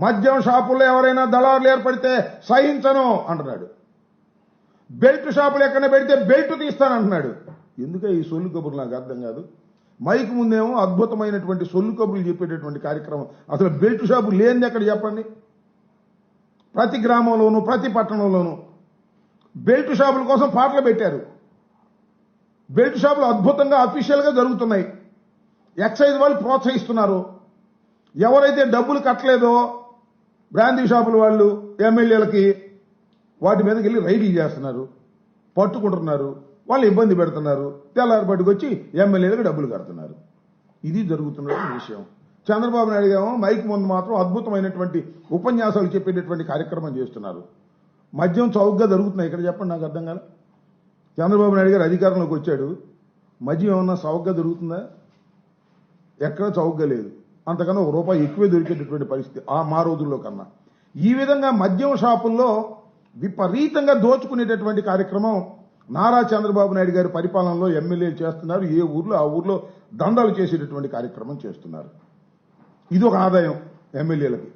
మద్యం షాపుల్లో ఎవరైనా దళారులు ఏర్పడితే సహించను అంటున్నాడు. బెల్ట్ షాపులు ఎక్కడ పెడితే బెల్ట్ తీస్తానంటున్నాడు. ఎందుకే ఈ సొల్లు కబుర్లు నాకు అర్థం కాదు. మైక్ ముందేమో అద్భుతమైనటువంటి సొల్లు కబుర్లు చెప్పేటటువంటి కార్యక్రమం. అసలు బెల్ట్ షాపు లేనిది ఎక్కడ చెప్పండి. ప్రతి గ్రామంలోనూ ప్రతి పట్టణంలోనూ బెల్ట్ షాపుల కోసం పాటలు పెట్టారు. బెల్ట్ షాపులు అద్భుతంగా అఫీషియల్గా జరుగుతున్నాయి. ఎక్సైజ్ వాళ్ళు ప్రోత్సహిస్తున్నారు. ఎవరైతే డబ్బులు కట్టలేదో బ్రాందీ షాపుల వాళ్ళు ఎమ్మెల్యేలకి వాటి మీదకి వెళ్ళి రైడ్లు చేస్తున్నారు, పట్టుకుంటున్నారు, వాళ్ళు ఇబ్బంది పెడుతున్నారు. తెల్లారిపాటికి వచ్చి ఎమ్మెల్యేలకు డబ్బులు కడుతున్నారు. ఇది జరుగుతున్నటువంటి విషయం. చంద్రబాబు నాయుడు గారు మైక్ ముందు మాత్రం అద్భుతమైనటువంటి ఉపన్యాసాలు చెప్పేటటువంటి కార్యక్రమం చేస్తున్నారు. మద్యం చౌకగా జరుగుతున్నాయి. ఇక్కడ చెప్పండి, నాకు అర్థం కాదు. చంద్రబాబు నాయుడు గారు అధికారంలోకి వచ్చాడు, మద్యం ఏమన్నా చౌకగా దొరుకుతుందా? ఎక్కడ చౌకగా లేదు. అంతకన్నా ₹1 ఎక్కువే దొరికేటటువంటి పరిస్థితి మా రోజుల్లో కన్నా. ఈ విధంగా మద్యం షాపుల్లో విపరీతంగా దోచుకునేటటువంటి కార్యక్రమం నారా చంద్రబాబు నాయుడు గారి పరిపాలనలో ఎమ్మెల్యేలు చేస్తున్నారు. ఏ ఊర్లో ఆ ఊర్లో దందాలు చేసేటటువంటి కార్యక్రమం చేస్తున్నారు. ఇది ఒక ఆదాయం ఎమ్మెల్యేలకి.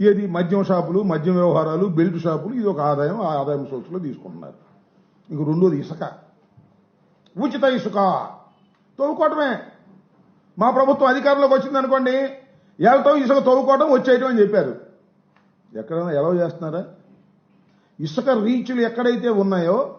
ఏది మద్యం షాపులు, మద్యం వ్యవహారాలు, బెల్ట్ షాపులు, ఇది ఒక ఆదాయం. ఆ ఆదాయం సోర్సులో తీసుకుంటున్నారు. ఇంక రెండోది ఇసుక, ఉచిత ఇసుక తవ్వుకోవటమే. మా ప్రభుత్వం అధికారంలోకి వచ్చిందనుకోండి, వెళ్తాం ఇసుక తవ్వుకోవడం వచ్చేయటం అని చెప్పారు. ఎక్కడైనా ఎలా చేస్తున్నారా? ఇసుక రీచ్లు ఎక్కడైతే ఉన్నాయో